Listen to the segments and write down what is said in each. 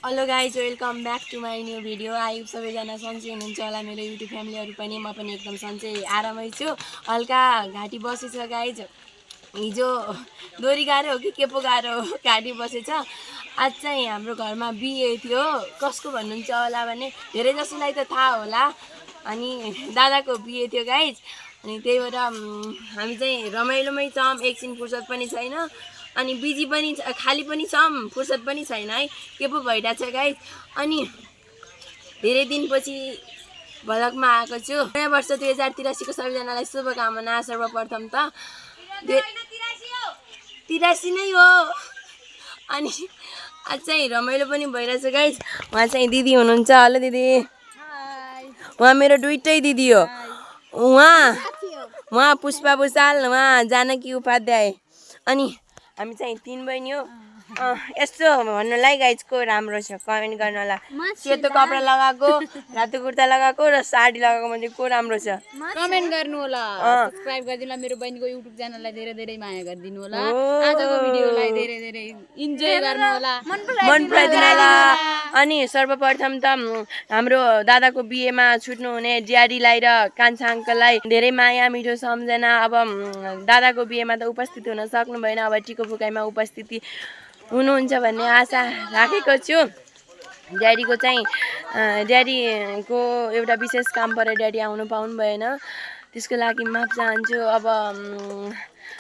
Hello guys, welcome back to my new video. आई सबैजना सन्चै हुनुहुन्छ होला, मेरो युट्युब फ्यामिलीहरू पनि। म पनि एकदम सन्चै आरामै छु। हल्का घाँटी बसेछ गाइज। हिजो दोरी गाह्रो हो कि के पो गाह्रो हो, घाँटी बसेछ। आज चाहिँ हाम्रो घरमा बिहे थियो। कसको भन्नुहुन्छ होला भने धेरै जसोलाई त थाहा होला। अनि दादाको बिहे थियो गाइज। अनि त्यही भएर हामी चाहिँ रमाइलोमै छौँ, एकछिन फुर्सद पनि छैन। अनि बिजी पनि खाली पनि छौँ, फुर्सद पनि छैन है, के पो भइरहेछ गाइज। अनि धेरै दिनपछि भ्लगमा आएको छु। नयाँ वर्ष 2083 सबैजनालाई शुभकामना। सर्वप्रथम त 83 नै हो। अनि आज चाहिँ रमाइलो पनि भइरहेछ गाइज। उहाँ चाहिँ दिदी हुनुहुन्छ। हेलो दिदी। उहाँ मेरो दुइटै दिदी हो। उहाँ पुष्पा भुषाल, उहाँ जानकी उपाध्याय। अनि हामी चाहिँ 3 बहिनी हो। यस्तो भन्नुलाई गाइज को राम्रो छ कमेन्ट गर्न होला। सेतो कपडा लगाएको, रातो कुर्ता लगाएको र साडी लगाएको मान्छे को राम्रो छ कमेन्ट गर्नु होला। सब्स्क्राइब गरिदिनु होला। मेरो बहिनीको युट्युब च्यानललाई धेरै धेरै माया गरिदिनु होला। आजको भिडियोलाई धेरै धेरै इन्जोय गर्नु होला, मन पराइदिनु होला। अनि सर्वप्रथम त हाम्रो दादाको बिहेमा छुट्नु हुने ड्याडीलाई र कान्छा अङ्कललाई धेरै माया मिठो सम्झना। अब दादाको बिहेमा त उपस्थित हुन सक्नु भएन, अब टिको फुकाइमा उपस्थिति हुनुहुन्छ भन्ने आशा राखेको छु। ड्याडीको चाहिँ ड्याडीको एउटा विशेष काम परेर ड्याडी आउनु पाउनु भएन, त्यसको लागि माफ चाहन्छु। अब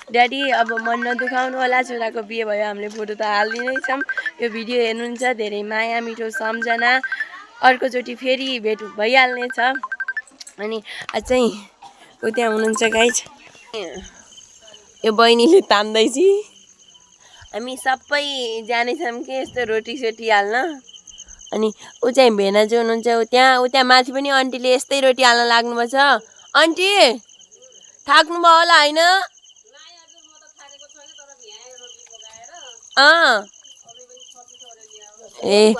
ड्याडी अब मन नदुखाउनु होला, छोराको बिहे भयो, हामीले फोटो त हालिदिनै छौँ। यो भिडियो हेर्नुहुन्छ, धेरै माया मिठो सम्झना। अर्कोचोटि फेरि भेट भइहाल्नेछ। अनि आज चाहिँ ऊ त्यहाँ हुनुहुन्छ गाइज। यो बहिनीले तान्दैछ। हामी सबै जानेछौँ कि यस्तो रोटी सोटी हाल्न। अनि ऊ चाहिँ भेनाजु हुनुहुन्छ, ऊ त्यहाँ माथि पनि आन्टीले यस्तै रोटी हाल्न लाग्नुभएको छ। आन्टी थाक्नुभयो होला होइन? ए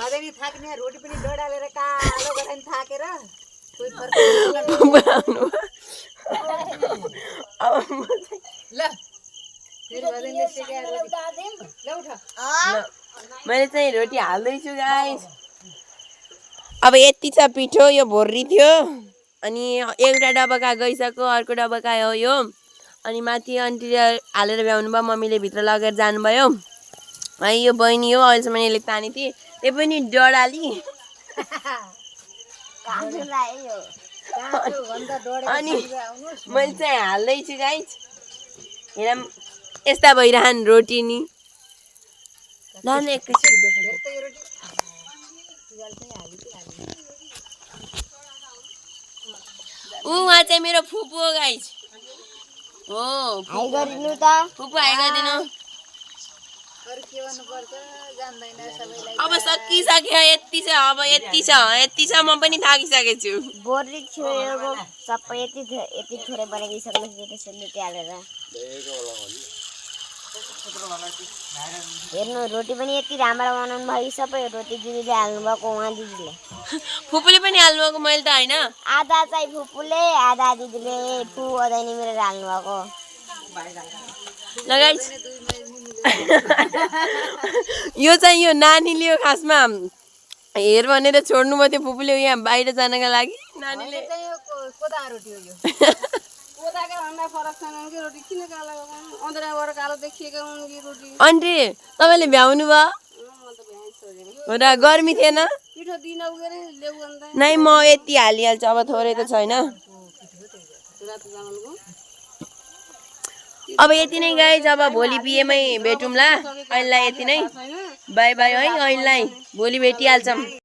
मैले चाहिँ रोटी हाल्दैछु गाइस। अब यति छ पिठो, यो भोर्री थियो। अनि एउटा डबका गइसक्यो, अर्को डबका हो यो। अनि माथि आन्टीले हालेर भ्याउनु भयो, मम्मीले भित्र लगेर जानुभयो है। यो बहिनी हो, अहिलेसम्म यसले तानी थिएँ, त्यो पनि डडाली। अनि मैले चाहिँ हाल्दैछु गाइस। हेर यस्ता भइरहन् रोटी नि। लाने एकैछिन उहाँ चाहिँ मेरो फुपू हो गाइस। हो हाइ गरिदिनु त फुपू, हाइ गरिदिनु। अब सकिसक्यो, यति छ, अब यति छ, म पनि थाकिसकेको छु। बोर्री छोएको सबै यति थोरै बनाइदिइसक्नु सेलरोटी हालेर। हेर्नु रोटी पनि यति राम्रो बनाउनु भयो। सबै रोटी दिदीले हाल्नुभएको, उहाँ दिदीले फुपूले पनि हाल्नुभएको, मैले त होइन। आधा चाहिँ फुपूले, आधा दिदीले दैनी मिलेर हाल्नुभएको। यो चाहिँ यो नानीले हो खासमा हेर भनेर छोड्नु भयो थियो फुपूले यहाँ बाहिर जानका लागि। नानीले कोदा रोटी हो यो। कोदाको भन्दा फरक छैन कि रोटी किन कालो अन्तराबाट कालो देखिएको उनकी रोटी। आन्टी तपाईँले भ्याउनु भयो हो र? गर्मी थिएन? पिठो दिन उगेर ल्याउ अन्त नै म यति हालिहाल्छु, अब थोरै त छैन। अब यति नै गाइज। अब भोलि बिहेमै भेटौँला। अहिलेलाई यति नै, बाई बाई है। अहिलेलाई भोलि भेटिहाल्छौँ।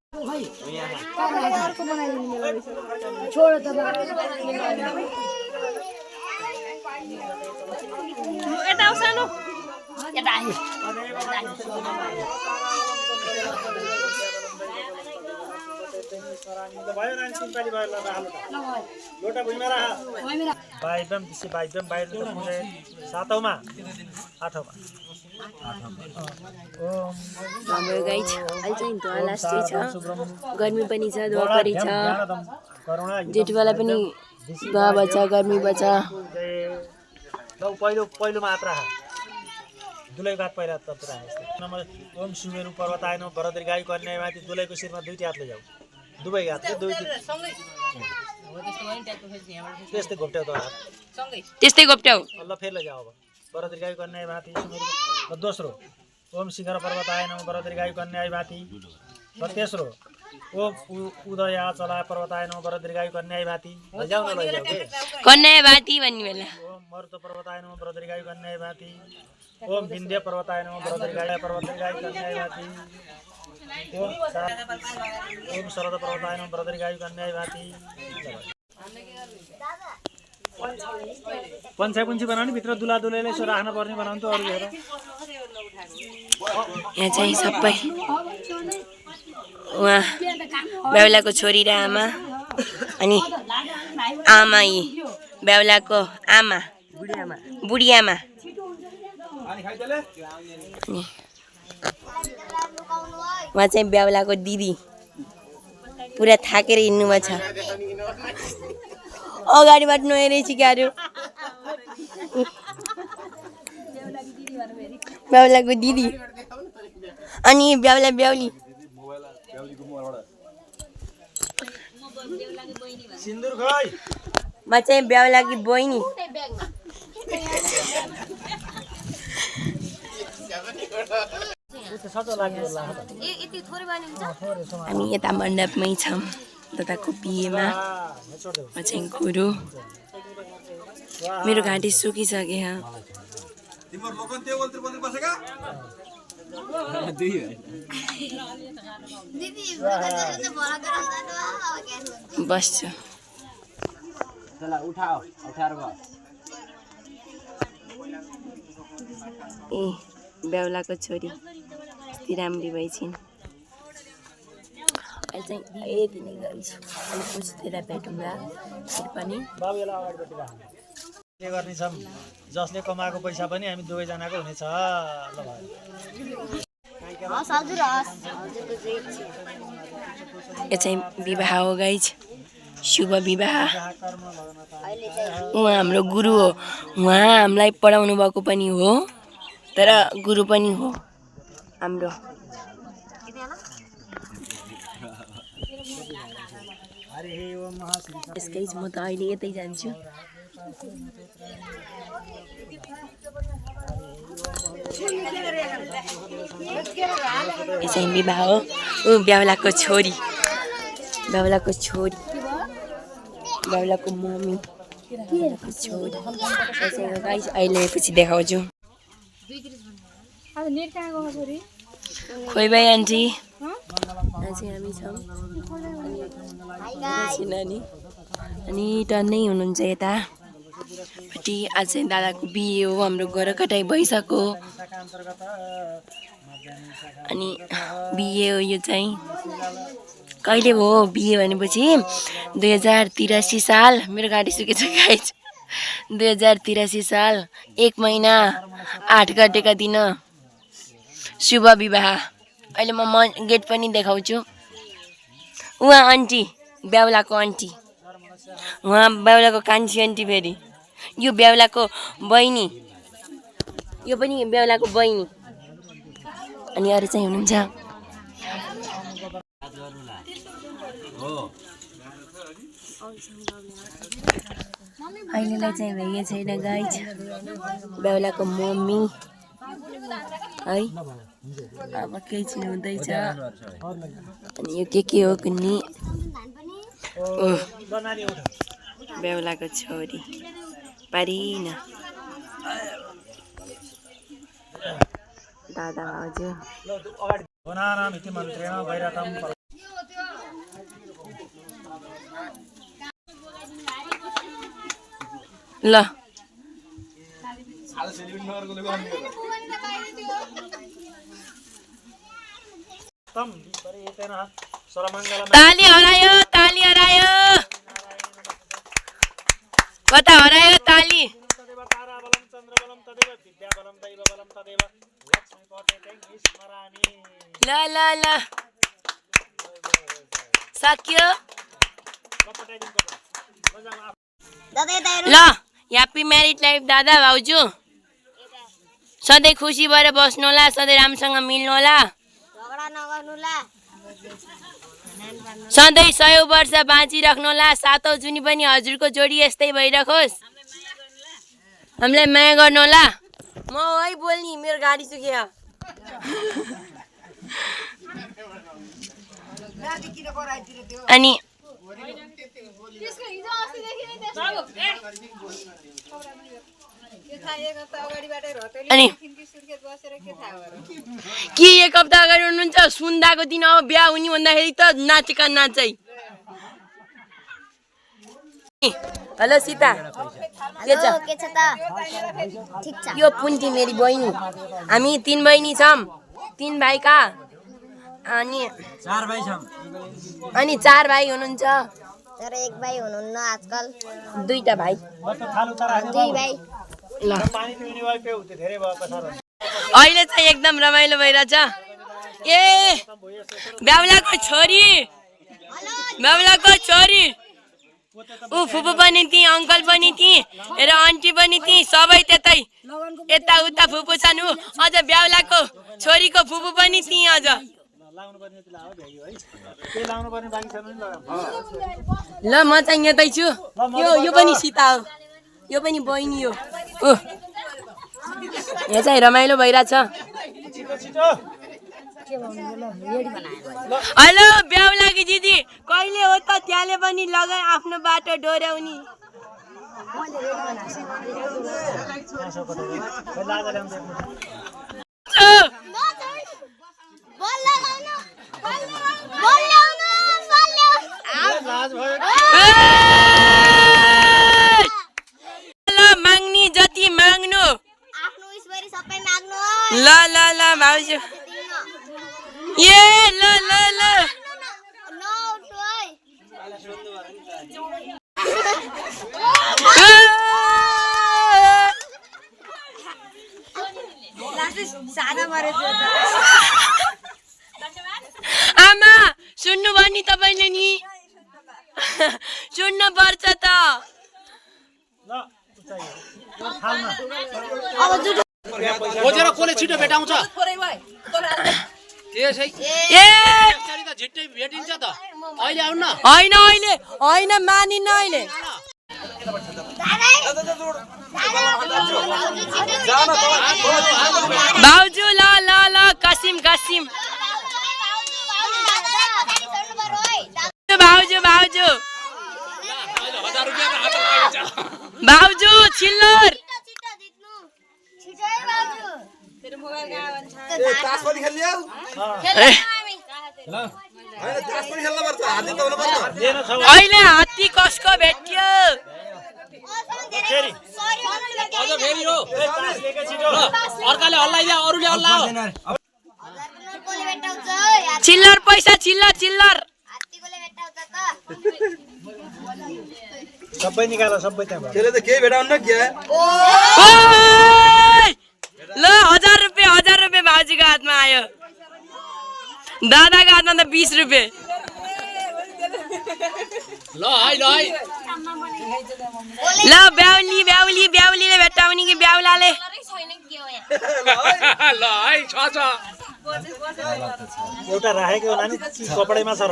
हाम्रो गाइज अहिले चाहिँ धुवा लास्टै छ, गर्मी पनि छ, धुवापरी छ, जेठुवाला पनि धुवा भएछ, गर्मी भएछ। पहिलो मात्रा दुलै बात पहिला त पुरा नम्बर ओम सुमेरु पर्वत आएन बरदरी गाई कन्या माथि दुलैको शिरमा दुईटी हातले जाऊ दुबै हातले दुई त्यस्तै घोप्ट्याउ त त्यस्तै गोप्ट्याउ ल फेरि लैजाऊ अब बरदरी गाई कन्या माथि सुमेरु र दोस्रो ओम शिखर पर्वत आएन बरदरी गाई कन्या माथि र तेस्रो ओम उदय चला पर्वत आएन बरदरी गाई कन्या माथि लैजाऊ न लैजाऊ के कन्या बाती भन्ने बेला ओम मरुतो पर्वत आएन बरदरी गाई कन्या माथि ओम विन्ध्य पर्वत आएन बरदरी गाई कन्या माथि ओम शरद पर्वत आएन बरदरी गाई कन्या माथि पञ्चापुन्ची बनाउने भित्र दुला दुलैले यसो राख्न पर्ने बनाउनु त अरू हेर यहाँ चाहिँ सबै उहाँ बेहुलाको छोरी र आमा अनि आमा यी बेहुलाको आमा बुढी आमा उहाँ चाहिँ बेहुलाको दिदी पुरा थाकेर हिँड्नुभएको छ अगाडिबाट नहेरेपछि गाह्रो बेहुलाको दिदी अनि बेहुला बेहुली सिन्दुर खै म चाहिँ बेहुलाकी बहिनी हामी यता मण्डपमै छौँ दादाको बिहेमा म चाहिँ गुरु मेरो घाँटी सुकिसक्यो बस्छु ए बेहुलाको छोरी यति राम्री भइछिन् अहिले चाहिँ यति नै गर्छु अनि पुछ्तिर भेटौँला फेरि पनि बाबुलाई अगाडिपट्टि राख्नु के गर्ने छौँ जसले कमाएको पैसा पनि हामी दुवैजनाको हुनेछ ल यो चाहिँ विवाह हो गाइज शुभ विवाह उहाँ हाम्रो गुरु हो उहाँ हामीलाई पढाउनु भएको पनि हो तर गुरु पनि हो हाम्रो यसकै म त अहिले यतै जान्छु यो चाहिँ विवाह हो ऊ बेहुलाको छोरी बेहुलाको मम्मी बेहुलाको छोरी गाइस अहिले पछि देखाउँछु खोइ भाइ आन्टी यहाँ चाहिँ हामी छौँ नानी अनि टन्नै हुनुहुन्छ यतापट्टि आज चाहिँ दादाको बिहे हो हाम्रो घर कटाइ भइसक्यो अनि बिहे हो यो चाहिँ कहिले हो बिहे भनेपछि 2083 साल मेरो गाडी सुकेछ गाइस 2083 साल 1 महिना 8 गतेका दिन शुभ विवाह अहिले म गेट पनि देखाउँछु उहाँ आन्टी बेहुलाको आन्टी उहाँ बेहुलाको कान्छी आन्टी फेरि यो बेहुलाको बहिनी यो पनि बेहुलाको बहिनी अनि अरू चाहिँ हुनुहुन्छ अहिलेलाई चाहिँ भइए छैन गाइज बेहुलाको मम्मी है अब केही छिन हुँदैछ अनि यो के हो कुन्नी बेहुलाको छोरी पारिन दादा भाउजू ल ताली हरायो कता हरायो ताली ल ल ल सक्यो ल ह्याप्पी म्यारिड लाइफ दादा भाउजू सधैँ खुसी भएर बस्नु होला, सधैँ राम्रोसँग मिल्नु होला, झगडा नगर्नुला। सधैँ 100 वर्ष बाँचिराख्नु होला। 7औं जुनी पनि हजुरको जोडी यस्तै भइराखोस्। हामीलाई माया गर्नु होला। म है बोल्ने, मेरो गाडी सुक्यो। अनि अनि के एक हप्ता अगाडि हुनुहुन्छ? सुन्दाको दिन अब बिहा हुने भन्दाखेरि त नाचेका नाचै। हेलो सीता, के छ? हेलो, के छ त? ठिक छ। यो पुन्टी मेरी बहिनी। हामी 3 बहिनी छौँ, 3 भाइका। अनि 4 भाइ छौँ। अनि 4 भाइ हुनुहुन्छ। तर एक भाइ हुनुहुन्न आजकल। 2टा भाइ। दुई भाइ। ल पानी पिउने वाइ पे उते धेरै भयो पछाडि। अहिले चाहिँ एकदम रमाइलो भइरहेछ। ए बाबुलाको छोरी, बाबुलाको छोरी, ऊ फुपू पनि थिए, अङ्कल पनि थिए र आन्टी पनि थिए, सबै त्यतै यताउता फुपू छन्। ऊ अझ ब्याउलाको छोरीको फुपू पनि थिए। अझ ल म चाहिँ यतै छु। यो पनि सीता हो, यो पनि बहिनी हो। यहाँ चाहिँ रमाइलो भइरहेछ। हेलो ब्याउलाकी दिदी, कहिले हो त त्यहाँले पनि लगाए आफ्नो बाटो डोर्याउने? माग्ने जति माग्नु, आफ्नो ईश्वरी सबै माग्नु। ल ल ल भाउजू। ए ल ल ल आमा सुन्नु भयो नि तपाईँले नि? सुन्नु पर्छ त। खोजेर कसले छिटो भेटाउँछ? झिट्टै भेटिन्छ त। अहिले आउनु न। होइन मानिन्न अहिले। भाउजू ल ल ल कसिम कसिम। भाउजू भाउजू भाउजू छिल्लर। अहिले हात्ती कसको भेट्यो? अर्काले हल्लाइदियो, अरूले हल्लाओ। चिल्लर पैसा चिल्लर चिल्लर। सबै निकाल, सबै त्यहाँ त्यसले त केही भेटाउन्न के? ल 1000 रुपियाँ भाउजूको हातमा आयो। दादाको हातमा त 20 रुपियाँ। ल है ल ब्याउली ब्याउली ब्याउलीले भेट्टाउने कि ब्याउलाले? ल है छ एउटा राखेको होला नि कपडामा छ र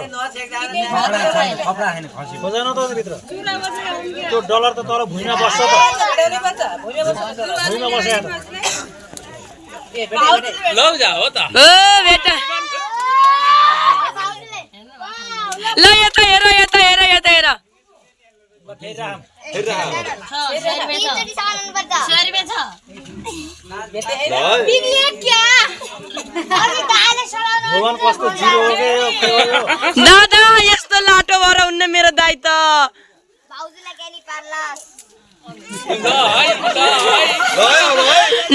खोजेन त भित्र त्यो डलर त तल भुइँमा बस्छ त भुइँमा बस्छ त लौ जा हो त। ओ बेटा ल यता हेर यता हेर यता हेर। भगवान कस्तो जिरो हो के यो दादा यस्तो लाटो भएर हुन्न मेरो दाइ त।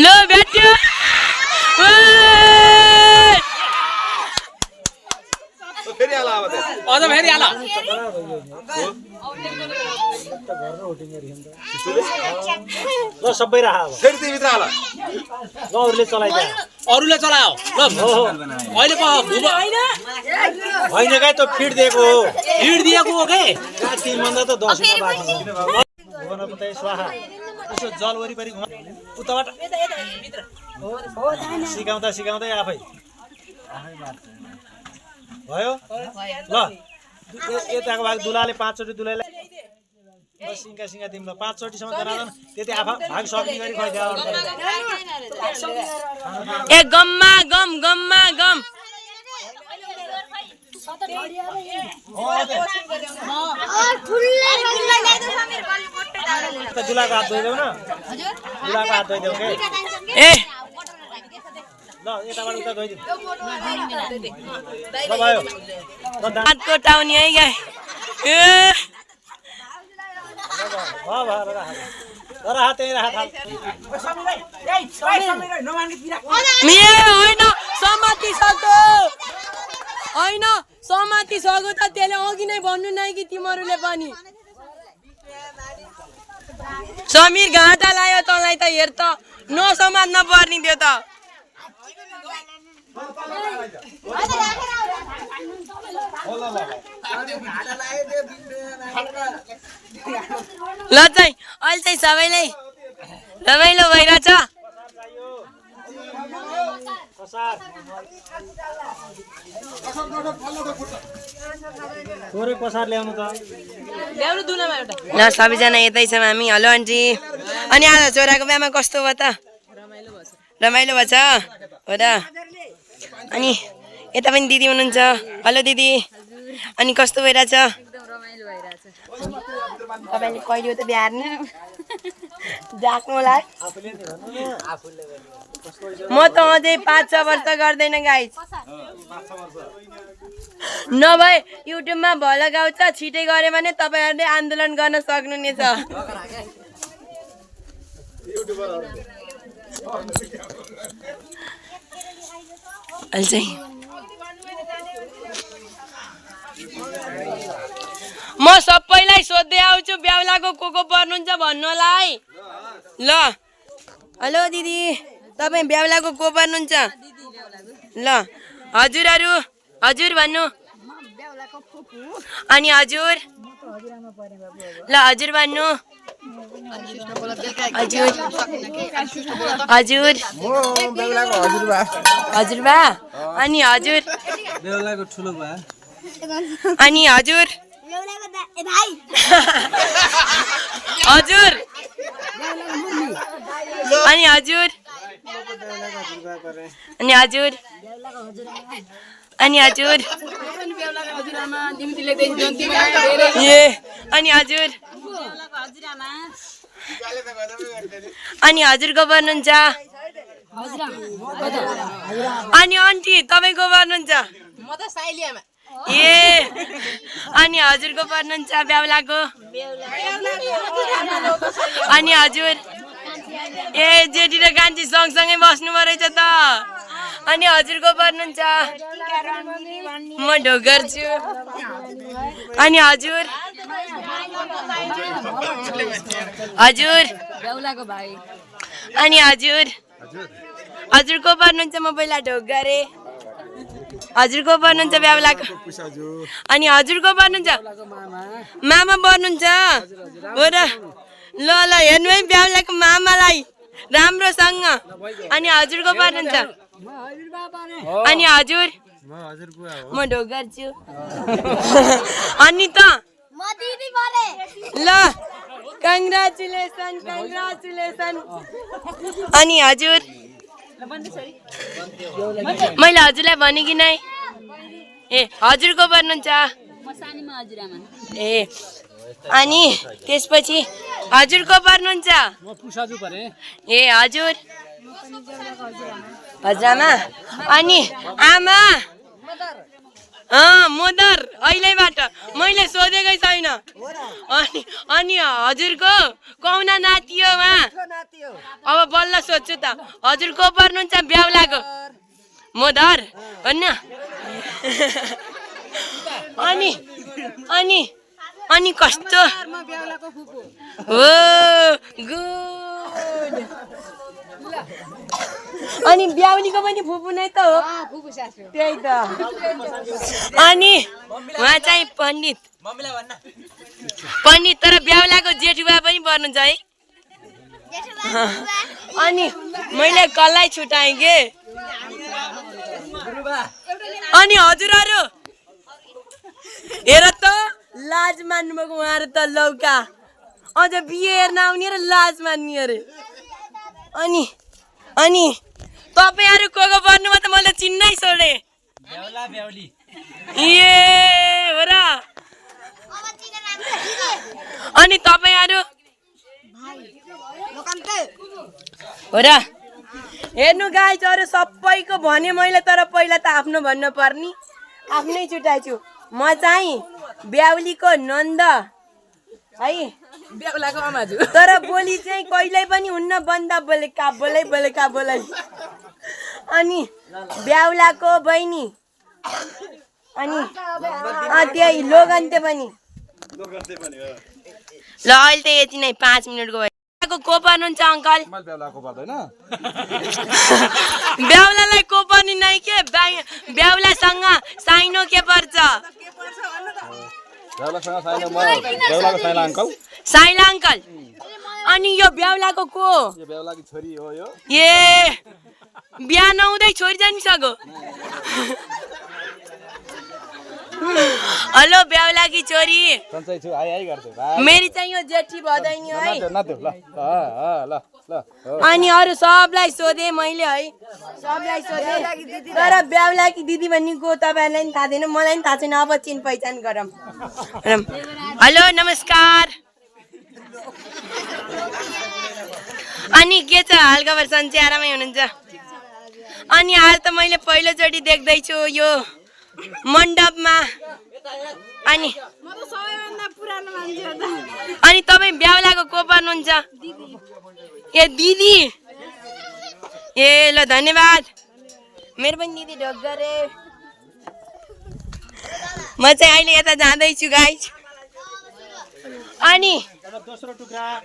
ल भेट्यो। अझ फेरि आला। ल सबै राख अब फेरि तिमी भित्र आला। ल अरूले चलाइदियो अरूले चलायो। ल अहिले पो होइन काय त फिट दिएको हो भिड दिएको हो के? काटी मन्दा त 10 मा बाटो भगवान पतै स्वाहा यसो जल वरिपरि उताबाट सिकाउँदा सिकाउँदै आफै भयो ल यताको भाग दुलाले 5 चोटि दुलाइलाई सिङ्गा सिङ्गा दिउँ ल 5 चोटिसम्म जनादन त्यति आफा भाग सक्ने गरी खुवाइदियो ए गम्मा गम गम्मा गम दुलाको हात धोइदेऊ न दुलाको हात धोइदेऊ के ए ल यताबाट उता धोइदिउँ ल भयो हात कोटाउने है गाई ए हात त्यही राख मेरो होइन समाति सक्यो होइन समाति सक्यो त त्यसले अघि नै भन्नु नै कि तिमीहरूले पनि समीर घाटा लायो तँलाई त हेर त नसमात्न पर्ने थियो त ल चाहिँ अहिले चाहिँ सबैलाई रमाइलो भइरहेछ थोरै कसार ल्याउनु त ल सबैजना यतै छौँ हामी हेलो आन्टी अनि आज छोराको बिहामा कस्तो भयो त रमाइलो भएछ हो त अनि यता पनि दिदी हुनुहुन्छ हेलो दिदी अनि कस्तो भइरहेछ तपाईँले कहिले त बिहार्नु जाग्नु होला म त अझै 5-6 वर्ष गर्दैन गाइस नभए युट्युबमा भल गाउँछ छिटै गऱ्यो भने तपाईँहरूले आन्दोलन गर्न सक्नुहुनेछ म सबैलाई सोध्दै आउँछु बेहुलाको को पर्नुहुन्छ भन्नु होला है ल हेलो दिदी तपाईँ बेहुलाको को पर्नुहुन्छ ल हजुरहरू हजुर भन्नु अनि हजुर ल हजुर भन्नु हजुर हजुर हजुरबा अनि हजुर बेहुलाको ठुलो बा अनि हजुर हजुर अनि हजुर अनि हजुर अनि हजुर ए अनि हजुर अनि हजुरको भन्नुहुन्छ अनि आन्टी तपाईँको भन्नुहुन्छ ए अनि हजुरको पर्नुहुन्छ बेहुलाको अनि हजुर ए जेठी र कान्छी सँगसँगै बस्नु रहेछ त अनि हजुरको पर्नुहुन्छ म ढोगर छु अनि हजुर हजुर बेहुलाको भाइ अनि हजुर हजुरको पर्नुहुन्छ म पहिला ढोगरे हजुरको पर्नुहुन्छ बेहुलाको अनि हजुरको पर्नुहुन्छ मामा पर्नुहुन्छ हो र ल ल हेर्नु है बेहुलाको मामालाई राम्रोसँग अनि हजुरको पर्नुहुन्छ अनि हजुर म ढोगर छु अनि त ल कङ्ग्रेचुलेसन कङ्ग्रेचुलेसन अनि हजुर मैले हजुरलाई भने कि नै ए हजुरको पर्नुहुन्छ ए अनि त्यसपछि हजुरको पर्नुहुन्छ ए हजुर हजुरआमा अनि आमा मदर अहिलेबाट मैले सोधेकै छैन अनि हजुरको कौना नाति हो उहाँ अब बल्ल सोध्छु त हजुरको पर्नुहुन्छ बेहुलाको मदर होइन अनि अनि अनि कस्तो हो गुड अनि ब्याउलीको पनि फुपू नै त हो त्यही त अनि उहाँ चाहिँ पण्डित तर बेहुलाको जेठुबा पनि पर्नुहुन्छ है अनि मैले कसलाई छुटाएँ के अनि हजुरहरू हेर त लाज मान्नुभएको उहाँहरू त लौका अझ बिहे हेर्न आउने र लाज मान्ने अरे अनि अनि तपाईँहरू को पर्नुभयो त मैले चिन्नै छोडेँ ए हो र अनि तपाईँहरू हो र हेर्नु गाइजहरू सबैको भने मैले तर पहिला त आफ्नो भन्नु पर्ने आफ्नै छुट्याइछु म चाहिँ ब्याउलीको नन्द है बेहुलाको आमाजु तर बोली चाहिँ कहिल्यै पनि हुन्न बन्दा बोलेका बोलै अनि ब्याउलाको बहिनी अनि त्यही लोगन्ते पनि ल अहिले त यति नै 5 मिनटको भयो को पर्नुहुन्छ अङ्कल ब्याउलालाई को पर्ने नै के ब्याउलासँग साइनो के पर्छ साइला अङ्कल अनि यो ब्याउलाको को ए बिहा नहुँदै छोरी जानिसक्यो हेलो ब्याउलाकी छोरी मेरी चाहिँ यो जेठी भदैनी है अनि अरू सबलाई सोधेँ मैले है सबलाई सोधेँ तर ब्याउलाकी दिदी भन्ने को तपाईँहरूलाई पनि थाहा छैन मलाई पनि थाहा छैन अब चिन पहिचान गरौँ हेलो नमस्कार अनि के छ हालखबर सन्चै आरामै हुनुहुन्छ अनि हाल त मैले पहिलोचोटि देख्दैछु यो मण्डपमा अनि तपाईँ ब्याउलाको को पर्नुहुन्छ ए दिदी ए ल धन्यवाद मेरो पनि दिदी ढोगरे म चाहिँ अहिले यता जाँदैछु गाइस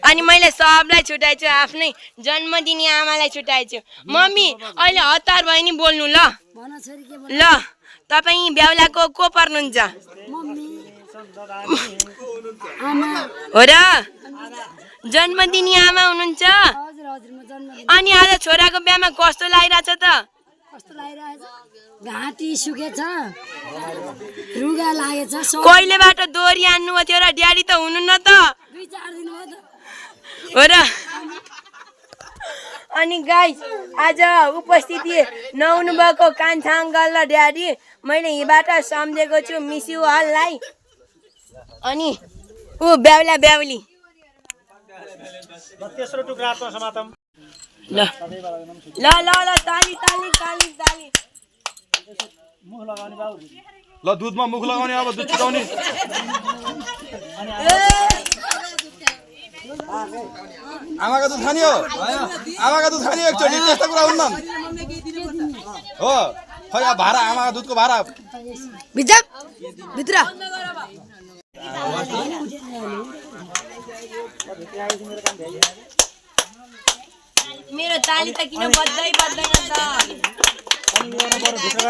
अनि मैले सबलाई छुट्याइछु आफ्नै जन्मदिनी आमालाई छुट्याइछु मम्मी अहिले हतार भयो नि बोल्नु ल तपाईँ ब्याउलाको को पर्नुहुन्छ हो र जन्मदिनी आमा हुनुहुन्छ अनि आज छोराको बिहामा कस्तो लागिरहेछ त घाँटी सुकेछ रुगा लागेछ कहिलेबाट दोरी आन्नु थियो र ड्याडी त हुनुहुन्न त 2-4 दिन भयो हो र अनि गाइस आज उपस्थिति नहुनु भएको कान्छा अङ्कल र ड्याडी मैले यहीँबाट सम्झेको छु मिस यु अललाई अनि ऊ ब्याउला ब्याउली तेस्रो टुक्रा समातम ल ल ल ल ताली ताली ताली ताली मुख लगाउने बाबु ल दुधमा मुख लगाउने अब दुध छिटाउने आमाको दुध खाने हो आमाको दुध खाने एकचोटि त्यस्तो कुरा हुन्न हो खै अब भाडा आमाको दुधको भाडा भित्र मेरो ताली त किन बज्दै बज्दैन त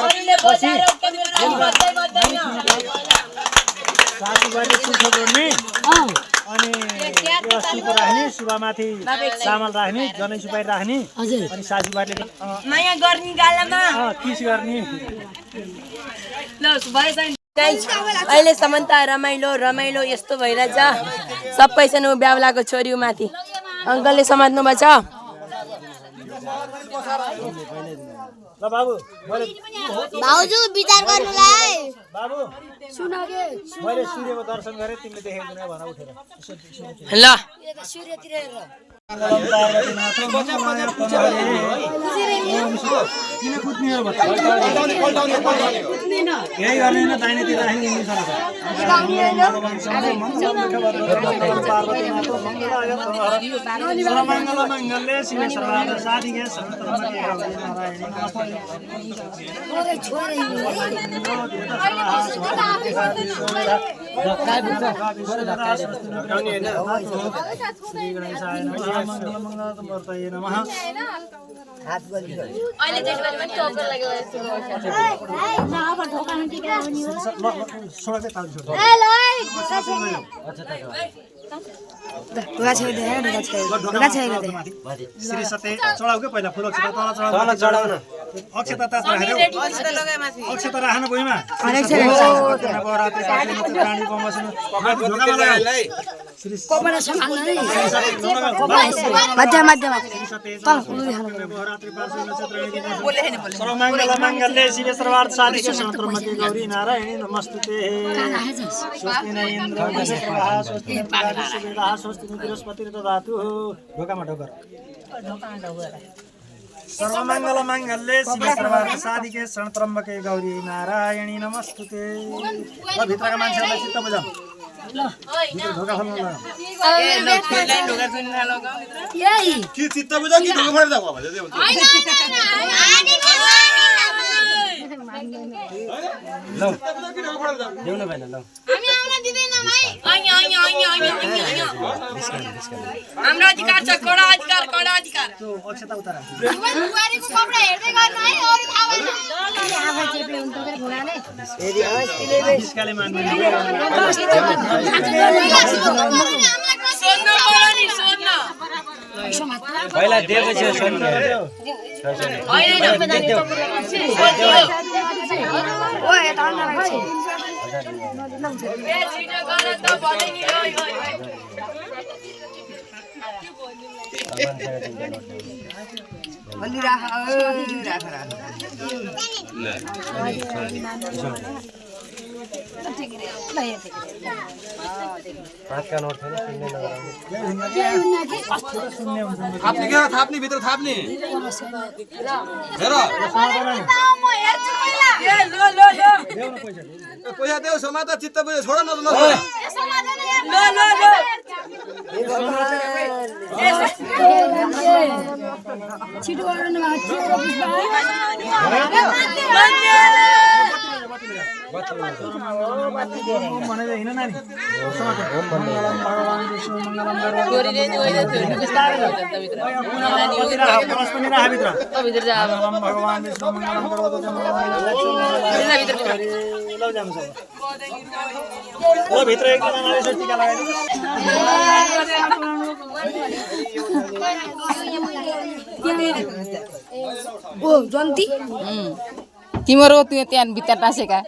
अरूले बजाएर बज्दैन साथीभाइले चुल्ठो जोड्ने अनि सुप राख्ने सुबामाथि चामल राख्ने जनै सुपारी राख्ने अनि साथीभाइले माया गर्ने गालामा किस गर्ने ल अहिलेसम्म त रमाइलो यस्तो भइरहेछ सबैसँग ब्याउलाको छोरी माथि अङ्कलले समात्नु भएको छ ल बाबु भाउजू विचार गर्नुलाई बाबु सुन के मैले सूर्यको दर्शन गरे तिमीले देखेको छैन भन उठेर ल सूर्यतिर हेर यही गर्ने न दाहिनेतिर राख्ने हिँड्ने मङ्गलले शिव सर्वदा साधिके मङ्गलमूर्तये नमः ढुगा छैन ढुगा छैन श्री सत्य चढाउ के पहिला फुल अक्षता तल चढाउ अक्षता तास राख्यो अक्षता राख्नु भुइँमा कपडा सम्हाल्न है मध्य मध्यमा तल सर्वमङ्गल मङ्गल्ये शिवे सर्वार्थ साधिके शरण्ये गौरी नारायणी नमस्तुते स्वस्ति न इन्द्र स्वस्ति स्वस्ति बृहस्पति ददातु ढोकामा ढोकर सर्वमङ्गल मङ्गल्ये शिवे सर्वार्थ साधिके शरण्ये गौरी नारायणी नमस्तुते ल भित्रका मान्छेहरूलाई चित्त बुझाऊ ढोका खोल्नु ल कि चित्त बुझाऊ कि ढोका फाडेर जाऊ भने देउन भएन ल हाम्रो अधिकार छ कडा अधिकार अक्षता उतार निस्काले मान्नु पहिला दिएपछि थाप्ने क्या थाप्ने भित्र थाप्ने हेर पैसा देऊ समाता चित्त बुझ्यो छोड न छिटो गर्नु भनेर हिँड नानी भगवान विष्णु मङ्गलम करोतु ल भित्र एकजना नारीले टीका ओ जन्ती तिम्रो त्यहाँ भित्र टाँसेका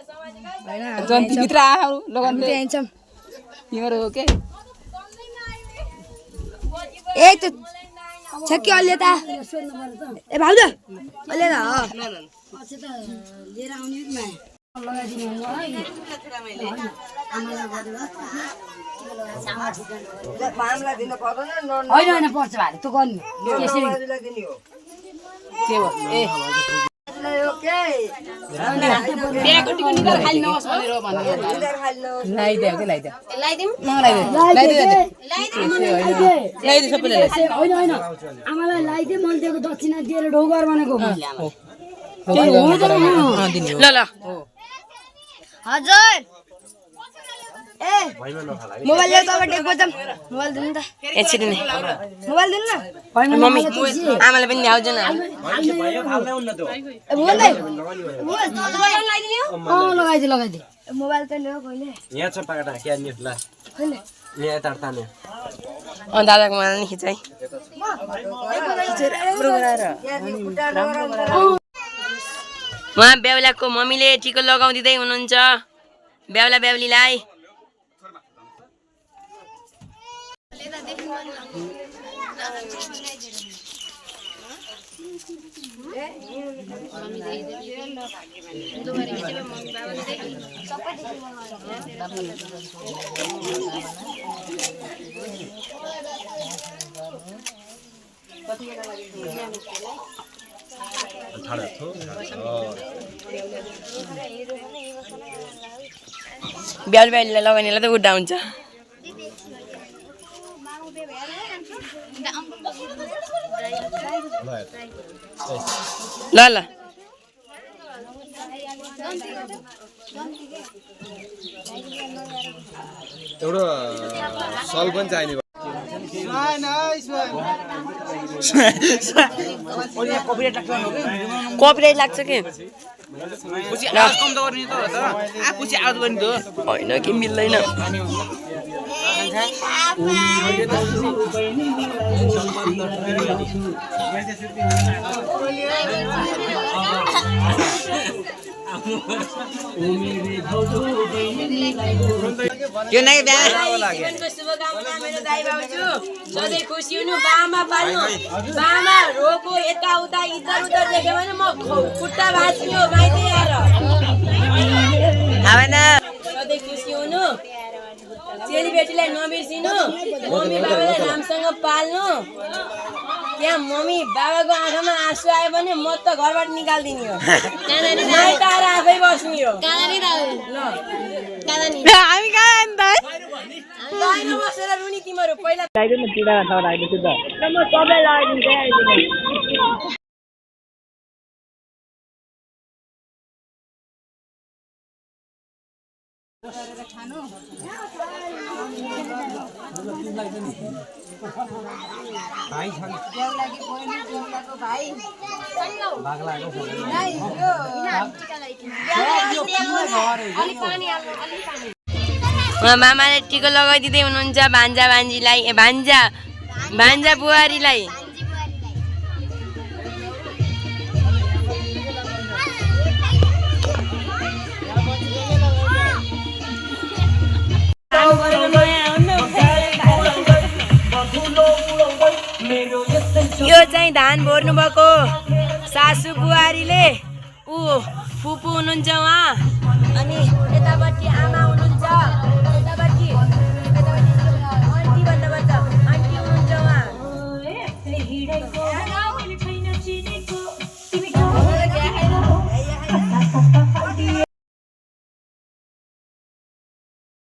जन्ती भित्र आहरू लगन तिम्रो हो के ए त्यो छ कि अहिले त ए भाउज अहिले त लिएर आउने होइन पर्छ भाइ तँ गर्नु के हो ए होइन आमालाई लगाइदिए मैले दिएको दक्षिणा दिएर ढोगर भनेको ल हजुर ए मोबाइल ल्याउ तपाईँ टेक बजाम मोबाइल दिनु त एकछिन नै मोबाइल दिनु न मम्मी आमाले पनि ल्याउँदैन लगाइदिए मोबाइल त ल्याऊ कहिले यहाँ छ पाटा के नि ल कहिले यहाँ तार्ताने दादाको मलाई नि खिचाइ उहाँ बेहुलाको मम्मीले टिको लगाउँदै हुनुहुन्छ बेहुला बेहुलीलाई बेहुला बेहुलीलाई लगाउनेलाई त उड्डा हुन्छ ल ल एउटा सल पनि चाहिने कपिराइट लाग्छ कि होइन कि मिल्दैन त्यो नै बिहा जीवनको शुभकामना मेरो दाइ बाबुजू सधैँ खुसी हुनु बामा पाल्नु बामा रोको यताउता इधर उधर देख्यो भने म खुट्टा भाँच्ने हो माइती आएर सधैँ खुसी हुनु चेलीबेटीलाई नबिर्सिनु मम्मी बाबालाई राम्रोसँग पाल्नु त्यहाँ मम्मी बाबाको आँखामा आँसु आयो भने म त घरबाट निकालिदिने हो माइत आएर आफै बस्ने हो हामी कहाँ बसेर रुनी तिमीहरू पहिला मामाले टिको लगाइदिँदै हुनुहुन्छ भान्जा भान्जीलाई भान्जा बुहारीलाई यो चाहिँ धान भर्नु भएको सासु बुहारीले फुपू हुनुहुन्छ उहाँ अनि यतापट्टि आमा हुनुहुन्छ यतापट्टि आन्टी भन्नुपर्छ